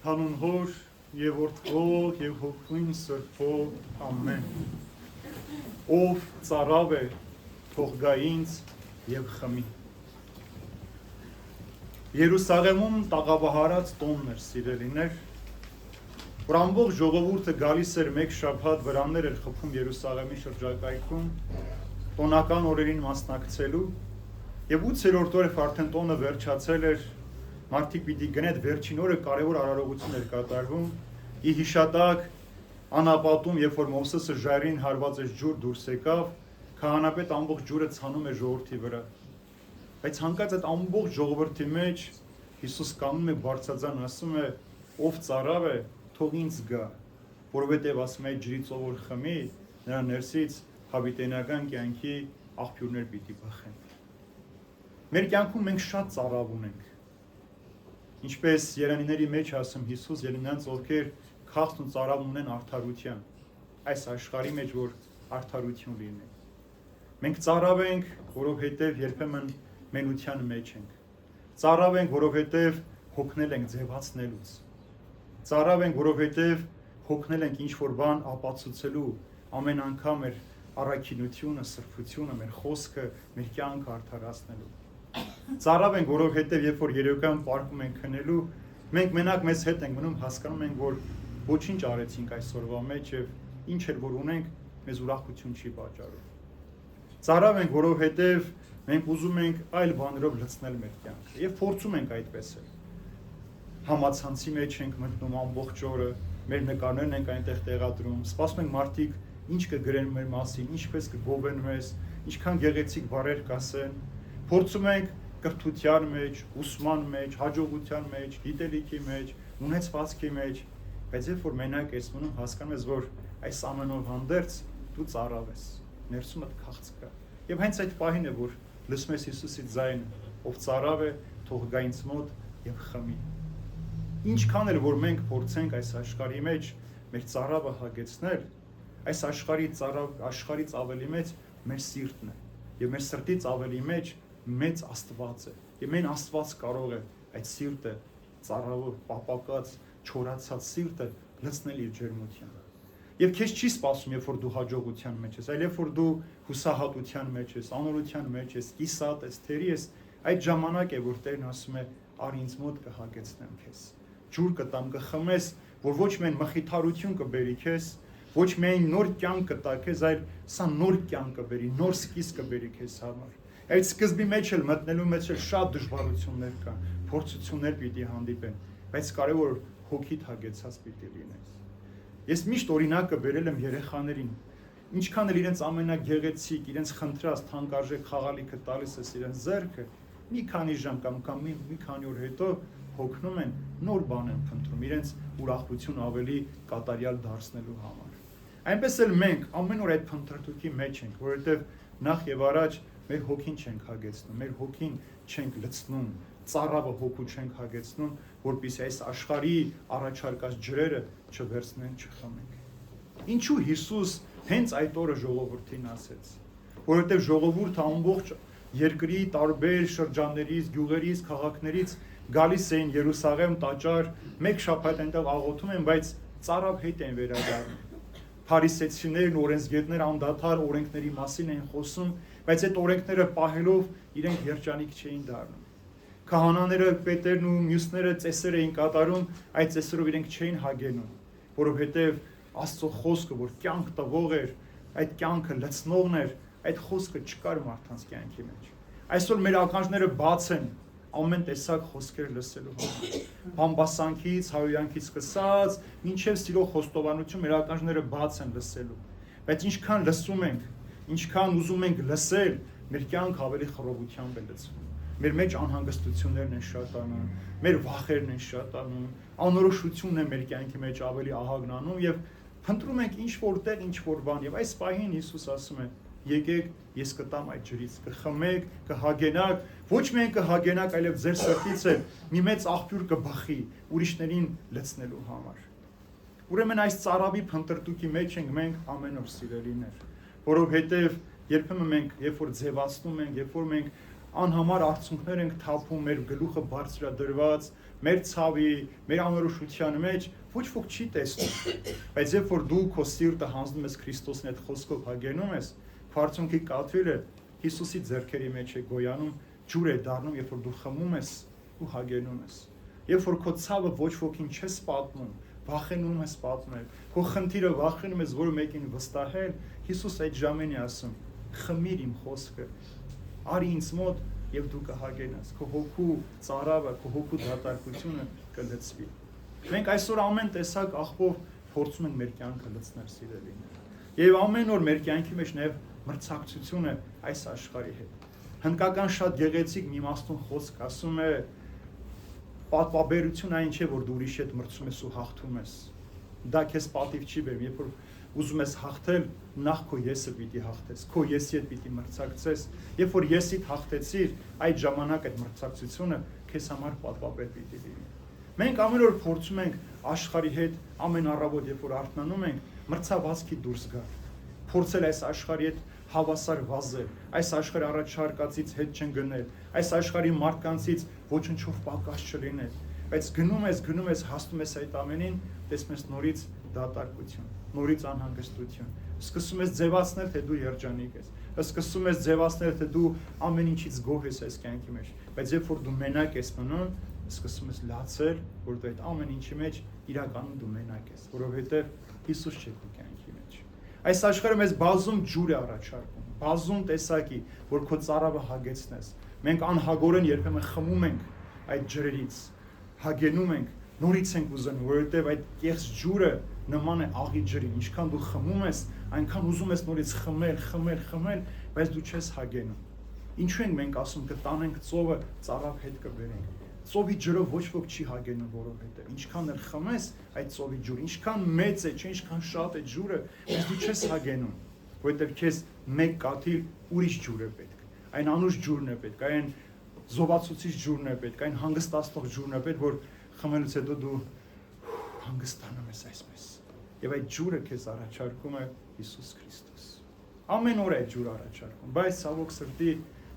Հանուն Հոր եւ Որդու եւ Հոգին Սրբով ամեն։ Ով ծարավ է, թող գա ինձ եւ խմի։ Երուսաղեմում տաղավահարած տոնն էր, սիրելիներ, որ ամբողջ ժողովուրդը գալիս էր մեկ շաբաթ վրաններ էր խփում Երուսաղեմի շրջակայքում, տոնական օրերին մասնակցելու, եւ 8-րդ օրը արդեն տոնը վերջացել էր, մարդիկ պիտի գնեդ վերջին օրը կարևոր արարողություն էր կատարվում, ի հիշատակ անապատում, երբ որ Մովսեսը ժայռին հարված էր ջուր դուրս եկավ, քահանապետ ամբողջ ջուրը ցանում է ժողովրդի վրա։ Բայց հանկարծ այդ ամբողջ ժողովրդի մեջ Հիսուս կանգնում է բարձրաձայն ասում է, ով ծարավ է, թող ինձ գա, որովհետև ասում է ջրից ով որ խմի, նրա ներսից հավիտենական կյանքի աղբյուրներ պիտի բխեն։ Մեր կյանքում մենք շատ ծարավ ունենք։ Ինչպես Երանիների մեջ ասում Հիսուս, Երանյանց ովքեր քաղցն ու ծարավ ունեն արդարության, այս աշխարհի մեջ որ արդարություն լինի։ Մենք ծարավ ենք, որովհետև երբեմն մենության մեջ ենք։ Ծարավ ենք, որովհետև հոգնել ենք ձևացնելուց։ Ծարավ ենք, որովհետև հոգնել ենք ինչ-որ բան ապացուցելու, ամեն անգամ մեր առաքինությունը, սրբությունը, մեր խոսքը, մեր կյանքը արդարացնելու։ Ծարավ ենք, որովհետև երբ որ երեկոյան պարկում ենք քնելու, մենք մենակ մեզ հետ ենք մնում, հասկանում ենք, որ ոչինչ արեցինք այսօրվա մեջ եւ ինչ էր որ ունենք, մեզ ուրախություն չի պատճառում։ Ծարավ ենք, որովհետև մենք ուզում ենք այլ բաներով լցնել մեր կյանքը եւ փորձում ենք այդպես էլ։ Համացանցի մեջ ենք մտնում ամբողջ օրը, մեր նկարներն ենք այնտեղ տեղադրում, սպասում ենք մարդիկ ինչ կգրեն մեր մասին, ինչպես կգովեն մեզ, ինչքան գեղեցիկ բառեր կասեն։ Փորձում ենք կրթության մեջ, ուսման մեջ, հաջողության մեջ, գիտելիքի մեջ, ունեցվածքի մեջ, բայց երբ որ մենակ ես մնում, հասկանում ես, որ այս ամենով հանդերձ դու ծարավ ես, ներսումդ քաղց կա։ Եվ հենց այդ պահին է, որ լսում ես Հիսուսի ձայնը, ով ծարավ է, թող գա ինձ մոտ եւ խմի։ Ինչքան էլ որ մենք փորձենք այս աշխարհի մեջ մեր ծարավը հագեցնել, այս աշխարհից ավելի մեծ մեր սիրտն է, եւ մեր սրտից ավելի մեծ Աստված է։ Եվ մեն Աստված կարող է այդ սիրտը ծարավով պապակած, չորացած սիրտը լցնել իր ջերմությամբ։ Եվ քեզ չի սպասում, երբ որ դու հաջողության մեջ ես, այլ երբ որ դու հուսահատության մեջ ես, անորության մեջ ես, կիսատ ես, թերի ես, այդ ժամանակ է, որ Տերն ասում է, «Արի ինձ մոտ կհագեցնեմ քեզ»։ Ջուր կտամ, կխմես, որ ոչ միայն մխիթարություն կբերի քեզ, ոչ միայն նոր կյանք կտա քեզ, այլ սա նոր կյանք կբերի, նոր սկիզբ կբերի քեզ համար։ Այդ սկզբի մեջ էլ մտնելու մեջ էլ շատ դժվարություններ կան, փորձություններ պիտի հանդիպեն, բայց կարևոր հոգիդ հագեցած պիտի լինես։ Ես միշտ օրինակը բերել եմ երեխաներին, ինչքան էլ իրենց ամենագեղեցիկ, իրենց խնդրած թանկարժեք խաղալիքը տալիս ես իրենց ձեռքը, մի քանի ժամ կամ մի քանի օր հետո հոգնում են, նոր բան են փնտրում, իրենց ուրախություն ավելի կատարյալ դարձնելու համար։ Այնպես էլ մենք ամեն օր այդ փնտրտուքի մեջ ենք, որովհետև նախ եւ առաջ մեր հոգին չենք հագեցնում, մեր հոգին չենք լցնում, ծարավը հոգու չենք հագեցնում, որպեսզի այս աշխարհի առաջարկած ջրերը չվերցնեն, չխմենք։ Ինչու Հիսուս հենց այդ օրը ժողովրդին ասեց, որովհետև ժողովուրդը ամբողջ երկրի տարբեր շրջաններից, գյուղերից, քաղաքներից գալիս էին Երուսաղեմ տաճար, մեկ շաբաթ այնտեղ աղոթում են, բայց ծարավ հետ են վերադառնում։ Փարիսեցիներն, օրենսգետները անդադար օրենքների մասին են խոսում, բայց այդ օրենքները պահելով իրենք երջանիկ չէին դառնում։ Քահանաները, պետերն ու մյուսները ծեսեր էին կատարում, այդ ծեսերով իրենք չէին հագենում, որովհետև Աստծո խոսքը, որ կյանք տվող էր, այդ կյանքը լցնողն էր, այդ խոսքը չկար մարդկանց կյանքի մեջ։ Այսօր մեր ականջները բաց են ամեն տեսակ խոսքեր լսելու համար։ Բամբասանքից, հայոյանքից սկսած, մինչև սիրո խոստովանություն մեր ականջները բաց են լսելու։ Բայց ինչքան լսում ենք, ինչքան ուզում ենք լսել, մեր կյանքը ավելի խռովությամբ է լցվում։ Մեր մեջ անհանգստություններն են շատանում, մեր վախերն են շատանում, անորոշությունն է մեր կյանքի մեջ ավելի ահագնանում եւ փնտրում ենք ինչ-որ տեղ, ինչ-որ բան եւ այս պահին Հիսուս ասում է. եկեք, ես կտամ այդ ջրից, կխմեք, կհագենաք, ոչ միայն կհագենաք, այլև ձեր սրտից էլ մի մեծ աղբյուր կբխի ուրիշներին լցնելու համար։ Ուրեմն այս ծարավի փնտրտուքի մեջ ենք մենք ամեն օր, սիրելիներ, որովհետև երբեմն մենք, երբ որ ձևացնում ենք, երբ որ մենք անհամար արցունքներ ենք թափում, մեր գլուխը բարձրադրված, մեր ցավի, մեր անորոշության մեջ ոչ ոք չի տեսնում։ Բայց երբ որ դու քո սիրտը հանձնում ես Քրիստոսին այդ խոսքով հագենում ես, քո կաթիլը Հիսուսի ձեռքերի մեջ է գոյանում, ջուր է դառնում, երբ որ դու խմում ես ու հագենում ես։ Երբ որ քո ցավը ոչ ոքին չես պատմում, վախենում ես պատմել, քո խնդիրը վախենում ես որը մեկին վստահել, Հիսուս այդ ժամին է ասում. խմիր իմ խոսքը, արի ինձ մոտ եւ դու կհագենաս, քո հոգու ծարավը, քո հոգու դատարկությունը կլցվի։ Մենք այսօր ամեն տեսակ աղբով փորձում ենք մեր կյանքը լցնել, սիրելիներ։ Եվ ամեն օր մեր կյանքի մեջ նաեւ մրցակցությունը այս աշխարհի հետ։ Հնդկական շատ գեղեցիկ մի իմաստուն խոսք ասում է. պատվաբերություն այն չէ, որ դու ուրիշի հետ մրցում ես ու հաղթում ես։ Դա քեզ պատիվ չի բերում, երբ որ ուզում ես հաղթել, նախ քո եսը պիտի հաղթես, քո եսի հետ պիտի մրցակցես։ Երբ որ եսիդ հաղթեցիր, այդ ժամանակ այդ մրցակցությունը քեզ համար պատվաբեր պիտի լինի։ Մենք ամեն օր փորձում ենք աշխարհի հետ ամեն առավոտ, երբ որ արթնանում ենք, մրցավազքի դուրս գալ։ Փորձել այս աշխարհի հետ հավասար վազել, այս աշխարհի առաջարկածից հետ չընկնել, այս աշխարհի մարդկանցից ոչնչով պակաս չլինել։ Բայց գնում ես, հասնում ես այդ ամենին, տեսնում ես նորից դատարկություն, նորից անհանգստություն։ Սկսում ես ձևացնել, թե դու երջանիկ ես։ Սկսում ես ձևացնել, թե դու ամեն ինչից գոհ ես այս կյանքի մեջ։ Բայց երբ որ դու մենակ ես մնում, սկսում ես լացել, որ դու այդ ամեն ինչի մեջ իրականում դու մենակ ես, որովհետև Հիսուս չէ քո կյանքի մեջ։ Այս աշխարհը մեզ բազում ջուր է առաջարկում, բազում տեսակի, որ քո ծարավը հագեցնես։ Մենք անհագորեն երբեմն խմում ենք այդ ջրերից, հագենում ենք, նորից ենք ուզում, որովհետև այդ կեղծ ջուրը նման է աղի ջրին, ինչքան դու խմում ես, այնքան ուզում ես նորից խմել, բայց դու չես հագենում։ Ինչու ենք մենք ասում կտանենք ծովը, ծարավ հետ կբերենք։ Ծովի ջրը ոչ ոք չի հագենում, որովհետև ինչքան էլ խմես այդ ծովի ջուրը, ինչքան մեծ է, չէ, ինչքան շատ է ջուրը, բայց դու չես հագենում, որովհետև քեզ մեկ կաթիլ ուրիշ ջուր է պետք։ Այն անուշ ջուրն է պետք, այն զովացուցիչ ջուրն է պետք, այն հանգստացնող ջուրն է պետք, որ խմելուց հետո դու հանգստանում ես այսպես։ Եվ այդ ջուրը քեզ առաջարկում է Հիսուս Քրիստոս։ Ամեն օր այդ ջուրը առաջարկում, բայց ցավոք սրտի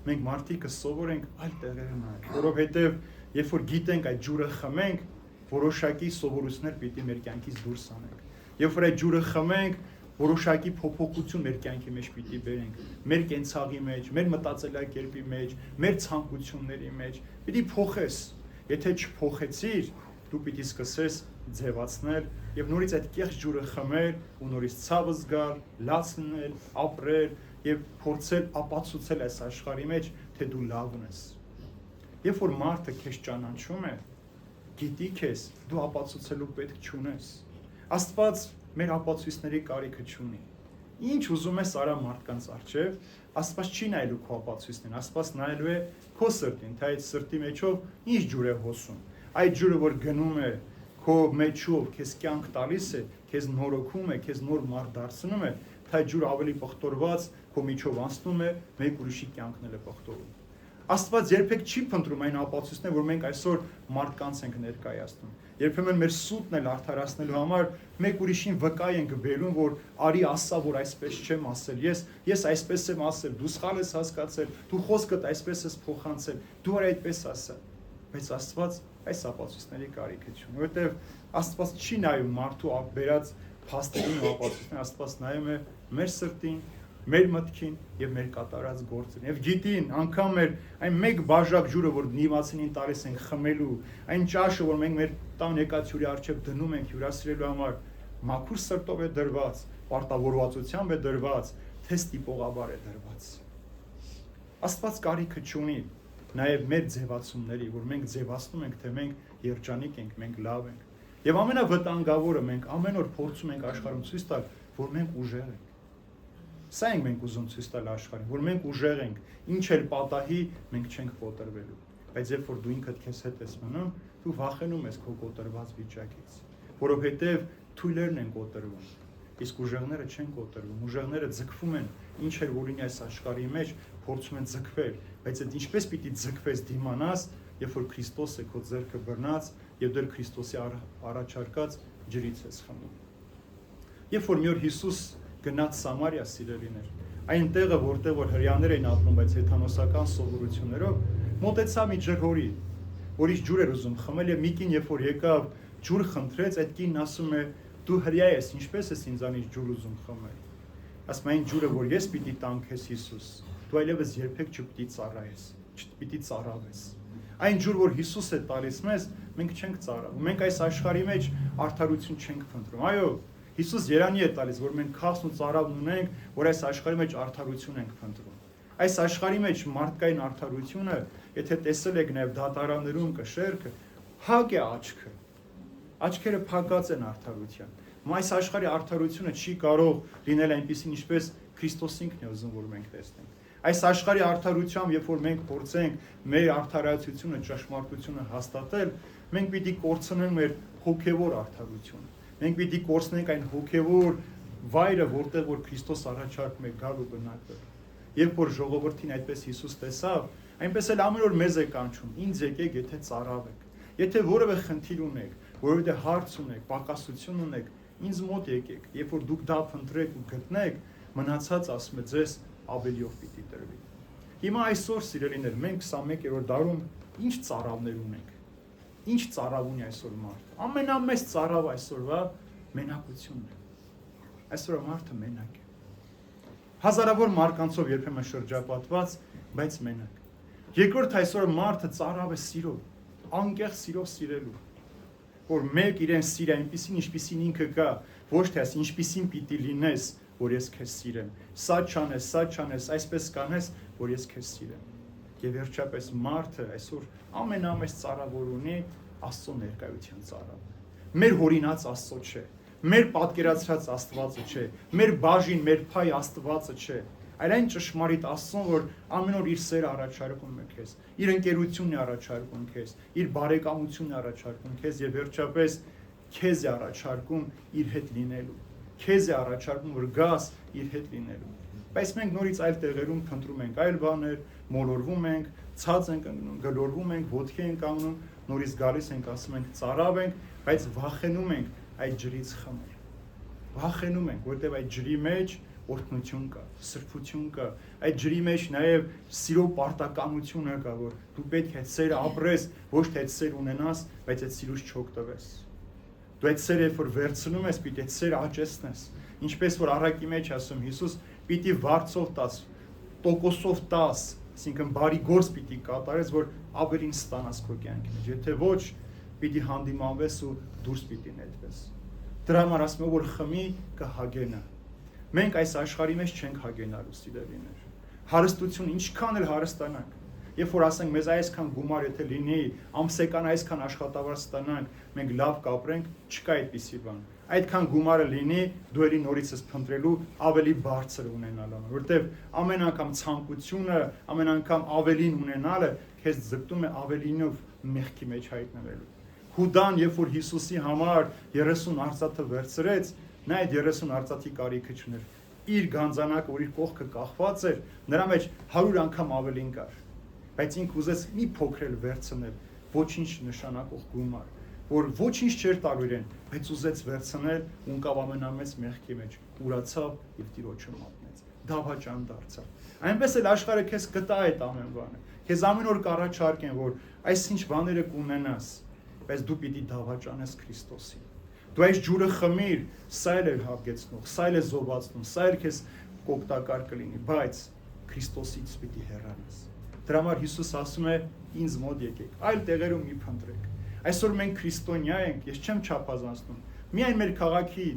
մենք մարդիկը սովորենք այլ տեղեր նայել, որովհետև երբ որ գիտենք այդ ջուրը խմենք, որոշակի սովորություններ պիտի մեր կյանքից դուրս անենք։ Երբ որ այդ ջուրը խմենք, որոշակի փոփոխություն մեր կյանքի մեջ պիտի բերենք, մեր կենցաղի մեջ, մեր մտածելակերպի մեջ, մեր ցանկությունների մեջ, պիտի փոխես։ Եթե չփոխեցիր, դու պիտի սկսես ձևացնել եւ նորից այդ կեղծ ջուրը խմել ու նորից ցավը զգալ, լաց լինել, ապրել եւ փորձել ապացուցել այս աշխարհի մեջ, թե դու լավն ես։ Երբ որ մարդը քեզ ճանաչում է, գիտի քեզ, դու ապացուցելու պետք չունես։ Աստված մեր ապացույցների կարիքը չունի։ Ինչ ուզում ես արա մարդկանց առջև, Աստված չի նայելու քո ապացույցներին, Աստված նայելու է քո սրտին, թե այդ սրտի մեջով ինչ ջուր է հոսում։ Այդ ջուրը, որ գնում է քո մեջով, քեզ կյանք տալիս է, քեզ նորոգում է, քեզ նոր մարդ դարձնում է, թե այդ ջուրը ավելի պղտորված քո միջով անցնում է, մեկ ուրիշի կյանքն էլ է պղտորում։ Աստված երբեք չի փնտրում այն ապացույցները, որ մենք այսօր մարդկանց ենք ներկայացնում։ Երբեմն մեր սուտն էլ արդարացնելու համար մեկ ուրիշին վկայ ենք բերում, որ արի ասա, որ այսպես չեմ ասել, ես այսպես եմ ասել, դու սխալ ես հասկացել, դու խոսքդ այսպես ես փոխանցել, դու արի այդպես ասա։ Բայց Աստված այս ապացույցների կարիքը չունի, որովհետև Աստված չի նայում մարդու ապերած փաստերին ու ապացույցներին, Աստված նայում է մեր սրտին, մեր մտքին եւ մեր կատարած գործին։ Եվ գիտին, անգամ մեր այն մեկ բաժակ ջուրը, որ նիմացին տալիս ենք խմելու, այն ճաշը, որ մենք մեր տան եկած հյուրի առջև դնում ենք հյուրասիրելու համար, մաքուր սրտով է դրված, պարտավորվածությամբ է դրված, թե ստիպողաբար է դրված։ Աստված կարիքը չունի նաեւ մեր ձևացումների, որ մենք ձևացնում ենք, թե մենք երջանիկ ենք, մենք լավ ենք։ Եվ ամենավտանգավորը մենք ամեն օր փորձում ենք աշխարհում ցույց տալ, որ մենք ուժեղ ենք։ Սա ենք մենք ուզում ցույց տալ աշխարհին, որ մենք ուժեղ ենք, ինչ էլ պատահի, մենք չենք կոտրվելու։ Բայց երբ որ դու ինքդ քեզ հետ ես մնում, դու վախենում ես քո կոտրված վիճակից, որովհետև թույլերն են կոտրվում, իսկ ուժեղները չեն կոտրվում, ուժեղները ձգվում են, ինչ էլ որ լինի այս աշխարհի մեջ, փորձում են ձգվել, բայց այդ ինչպես պիտի ձգվես դիմանաս, երբ որ Քրիստոսը քո ձեռքը բռնած եւ դեռ Քրիստոսի առաջարկած ջրից ես խմում։ Երբ որ մի օր Հիսուս գնաց Սամարիա, սիրելիներ, այն տեղը, որտեղ որ հրեաներ էին ապրում, բայց հեթանոսական սովորություններով, մոտեցավ մի ջրհորի, որ իր ջուր էր ուզում խմել, եւ մի կին երբ որ եկավ ջուր խնդրեց, այդ կինն ասում է դու հрья ես, ինչպես ես ինձանից ջուր ուզում խմել։ Ասում այն ջուրը, որ ես պիտի տամ քեզ Հիսուս, դու այլևս երբեք չպիտի ծառայես, չպիտի ծառավես։ Այն ջուր, որ Հիսուս է տալիս մեզ, մենք չենք ծառավում։ Մենք այս աշխարհի մեջ արդարություն չենք փնտրում։ Այո, Հիսուս երանի է տալիս, որ մենք քախս ու ծառավն ունենք, որ այս աշխարհի մեջ արդարություն ենք փնտրում։ Այս աշխարհի մեջ մարդկային արդարությունը, եթե տեսել եք նաև դատարաններում կշեռքը, հակ է աչքը։ Աչքերը փակած են արդարության։ Այս աշխարհի արդարությունը չի կարող լինել այնպիսին, ինչպես Քրիստոս ինքն է ուզում, որ մենք տեսնենք։ Այս աշխարհի արդարությամբ, երբ որ մենք փորձենք մեր արդարացությունը, ճշմարտությունը հաստատել, մենք պիտի կորցնենք մեր հոգևոր արդարությունը։ Մենք պիտի կորցնենք այն հոգևոր վայրը, որտեղ որ Քրիստոս առաջարկում է գալ ու բնակվել։ Երբ որ ժողովրդին այդպես Հիսուս տեսավ, այնպես էլ ամեն օր մեզ է կանչում. ինձ եկեք, եթե ծառավեք, եթե որևէ խնդիր ունեք, որևէ հարց ունեք, պակասություն ունեք, ինձ մոտ եկեք, երբ որ դուք դա փնտրեք ու գտնեք, մնացած ասում է ձեզ ավելիով պիտի տրվի։ Հիմա այսօր սիրելիներ, մենք 21-րդ դարում ինչ ծառավներ ունենք։ Ինչ ծառավ ունի այսօր մարդը։ Ամենամեծ ծառավ այսօրվա մենակությունն է։ Այսօր մարդը մենակ է։ Հազարավոր մարկանցով երբեմն շրջապատված, բայց մենակ։ Երկրորդ այսօր մարդը ծառավ է սիրով, անկեղծ սիրով սիրելու, որ մեկ իրեն սիր այնպիսին, ինչպիսին ինքը կա, ոչ թե այս ինչպիսին պիտի լինես, որ ես քեզ սիրեմ, սա չանես, այսպես կանես, որ ես քեզ սիրեմ։ Եվ վերջապես մարդը այսօր ամենամեծ ծառավոր ունի Աստծո ներկայության ծառավ։ Մեր հորինած Աստծո չէ, մեր պատկերացրած Աստվածը չէ, մեր բաժին, մեր փայ Աստվածը չէ, այլ այն ճշմարիտ Աստծուն, որ ամեն օր իր սերը առաջարկում է քեզ, իր ընկերությունն է առաջարկում քեզ, իր բարեկամությունն է առաջարկում քեզ եւ վերջապես քեզ է առաջարկում իր հետ լինելու, քեզ է առաջարկում, որ գաս իր հետ լինելու։ Բայց մենք նորից այլ տեղերում փնտրում ենք այլ բաներ, մոլորվում ենք, ցած ենք ընկնում, գլորվում ենք, ոտքի ենք կանգնում, նորից գալիս ենք, ասում ենք ծառավ ենք, բայց վախենում ենք այդ ջրից խմել։ Վախենում ենք, որտեղ այդ ջրի մեջ օրհնություն կա, սրբություն կա, այդ ջրի մեջ նաև սիրո պարտականությունը կա, որ դու պետք է այդ սերը ապրես, ոչ թե այդ սեր ունենաս, բայց այդ սիրուց չօգտվես։ Դու այդ սերը երբ որ վերցնում ես, պիտի այդ սերը աճեցնես։ Ինչպես որ առակի մեջ ասում Հիսուս, պիտի վարձով տաս, տոկոսով տաս, այսինքն բարի գործ պիտի կատարես, որ ավելին ստանաս քո կյանքի մեջ։ Եթե ոչ, պիտի հանդիմանվես ու դուրս պիտի նետվես։ Դրա համար ասում եմ, որ խմի կհագենա։ Մենք այս աշխարհի մեջ չենք հագենալու, սիրելիներ։ Հարստություն ինչքան էլ հարստանանք, երբ որ ասենք մեզ այսքան գումար եթե լինի, ամսական այսքան աշխատավարձ ստանանք, մենք լավ կապրենք, չկա այդպիսի բան։ Այդքան գումարը լինի, դու ելի նորից ես փնտրելու ավելի բարձր ունենալը, որտեվ ամեն անգամ ցանկությունը, ամեն անգամ ավելին ունենալը քեզ ձգտում է ավելինով մեղքի մեջ հայտնվելու։ Հուդան, երբ որ Հիսուսի համար 30 արծաթը վերցրեց, նա այդ 30 արծաթի կարիքը չուներ։ Իր գանձանակը, որ իր կողքը կախված էր, նրա մեջ 100 անգամ ավելին կար։ Բայց ինքը ուզեց մի փոքր էլ վերցնել, ոչինչ նշանակող գումար, որ ոչինչ չէր տալու իրեն, բայց ուզեց վերցնել ու ընկավ ամենամեծ մեղքի մեջ, ուրացավ եւ Տիրոջը մատնեց։ Դավաճան դարձավ։ Այնպես էլ աշխարհը քեզ կտա այդ ամեն բանը։ Քեզ ամեն օր կառաջարկեն, որ այսինչ բաները կունենաս, բայց դու պիտի դավաճանես Քրիստոսին։ Դու այս ջուրը խմիր, սա էլ է հապկեցնող, սա էլ է զոհվածնում, սա էլ քեզ կօգտակար կլինի, բայց Քրիստոսից պիտի հեռանաս։ Դրա համար Հիսուս ասում է. ինձ մոտ եկեք, այլ տեղերում մի փնտրեք։ Այսօր մենք քրիստոնյա ենք, ես չեմ չափազանցնում։ Միայն մեր քաղաքի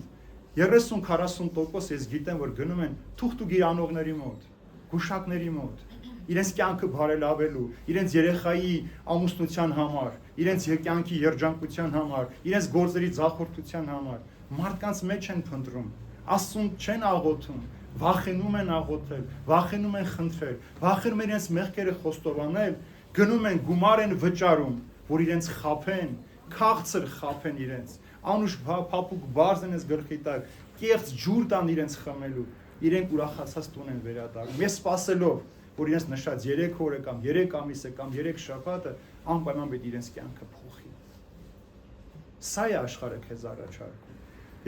30-40% ես գիտեմ, որ գնում են թուղթ ու գիրանողների մոտ, գուշակների մոտ, իրենց կյանքը բարելավելու, իրենց երեխայի ամուսնության համար, իրենց կյանքի երջանկության համար, իրենց գործերի ձախորդության համար, մարդկանց մեջ են փնտրում, Աստծուն չեն աղոթում, վախենում են աղոթել, վախենում են խնդրել, վախենում են իրենց մեղքերը խոստովանել, գնում են գումար են վճարում, որ իրենց խափեն, քաղցր խափեն իրենց, անուշ փափուկ բարձ են գլխի տակ, կեղծ ջուր տան իրենց խմելու, իրենք ուրախացած տուն են վերադառնում, ես սպասելով, որ իրենց նշած 3 օրը կամ 3 ամիսը կամ 3 շաբաթը անպայման պետք իրենց կյանքը փոխի։ Սա է աշխարհը քեզ առաջարկում։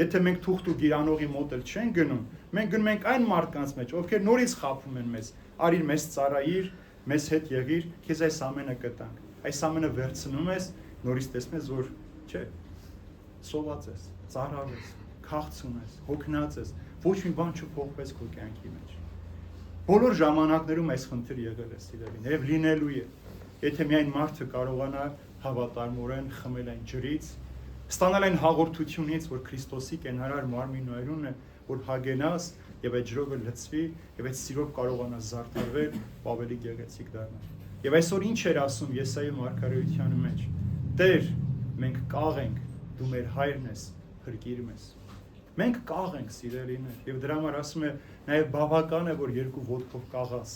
Եթե մենք թուղթ ու գիրանողի մոտ էլ չենք գնում, մենք գնում ենք այն մարդկանց մեջ, ովքեր նորից խափում են մեզ, արիր մեզ ծառայիր, մեզ հետ եղիր, քեզ այս ամենը կտանք։ այս ամենը վերցնում ես, նորից տեսնում ես, որ չէ, սոված ես, ծարավ ես, քաղցում ես, հոգնած ես, ոչ մի բան չփոխվեց քո կյանքի մեջ։ Բոլոր ժամանակներում այս խնդիրը եղել է, սիրելին, եւ լինելու է։ Եթե միայն մարդը կարողանա հավատարմորեն խմել այն ջրից, ստանալ այն հաղորդությունից, որ Քրիստոսի կենարար մարմինն ու այրունն է, որ հագենաս եւ այդ ջրովը լցվի եւ այդ սիրով կարողանա զարդարվել, ավելի գեղեցիկ դառնալ։ Եվ այսօր ինչ էր ասում Եսայի մարգարեության մեջ. Տեր, մենք կաղ ենք, դու մեր հայրն ես, փրկիր մեզ։ Մենք կաղ ենք, սիրելիներ, եւ դրա համար ասում է նաեւ բավական է, որ երկու ոտքով կաղաս։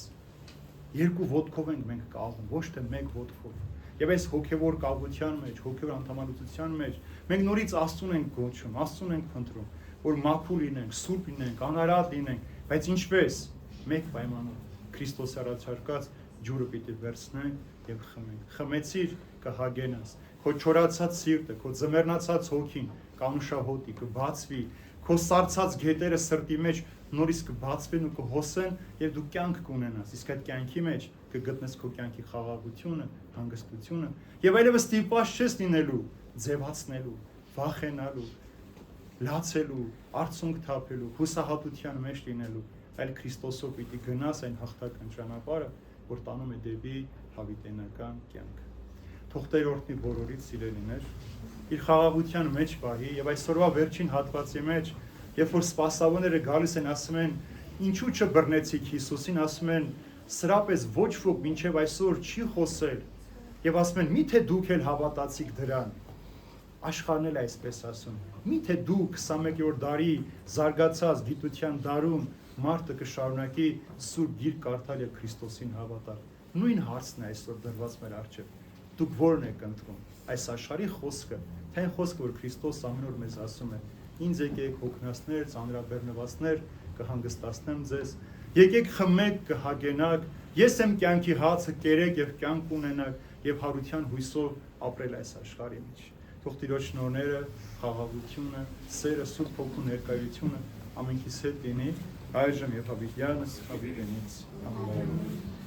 Երկու ոտքով ենք մենք կաղում, ոչ թե մեկ ոտքով։ Եվ այս հոգևոր կաղության մեջ, հոգևոր անդամալության մեջ մենք նորից Աստծուն ենք գոչում, Աստծուն ենք փնտրում, որ մաքուր լինենք, սուրբ լինենք, անարատ լինենք, բայց ինչպես մեկ պայմանով Քրիստոսի առաջարկած ջուրը պիտի վերցնենք եւ խմենք։ Խմեցիր կհագենաս, քո չորացած սիրտը, քո ձմեռնացած հոգին, կանուշահոտի կբացվի, քո սարցած գետերը սրտի մեջ նորից կբացվեն ու կհոսեն եւ դու կյանք կունենաս, իսկ այդ կյանքի մեջ կգտնես քո կյանքի խաղաղությունը, հանգստությունը եւ այլևս ստիպված չես լինելու ձևացնելու, վախենալու, լացելու, արցունք թափելու, հուսահատության մեջ լինելու, այլ Քրիստոսով պիտի գնաս այն հաղթական ճանապարհը, որ տանում է դեպի հավիտենական կյանք։ Թող Տեր օրհնի բոլորիդ սիրելիներ, իր խաղաղության մեջ պահի եւ այսօրվա վերջին հատվածի մեջ, երբ որ սպասավորները գալիս են, ասում են, ինչու չբռնեցիք Հիսուսին, ասում են, սրապես ոչ ոք մինչև այսօր չի խոսել եւ ասում են, միթե դուք էլ հավատացիք դրան։ Աշխարհն էլ այսպես ասում, միթե դու 21-րդ դարի զարգացած գիտության դարում մարդը կշարունակի սուրբ գիրք կարդալ եւ Քրիստոսին հավատալ։ Նույն հարցն է այսօր դրված մեր առջև։ Դուք ո՞րն եք ընտրում։ Այս աշխարհի խոսքը, թե այն խոսքը, որ Քրիստոս ամեն օր մեզ ասում է. Ինձ եկեք հոգնածներ, ծանրաբեռնվածներ, կհանգստացնեմ ձեզ։ Եկեք խմեք, կհագենաք, ես եմ կյանքի հացը, կերեք եւ կյանք ունենաք եւ հարության հույսով ապրել այս աշխարհի մեջ։ Թող Տիրոջ շնորհները, խաղաղությունը, սերը, Սուրբ Հոգու ներկայությունը ամենքիս հետ լինի այժմ եւ հավիտյանս հավիտենից։ Ամեն։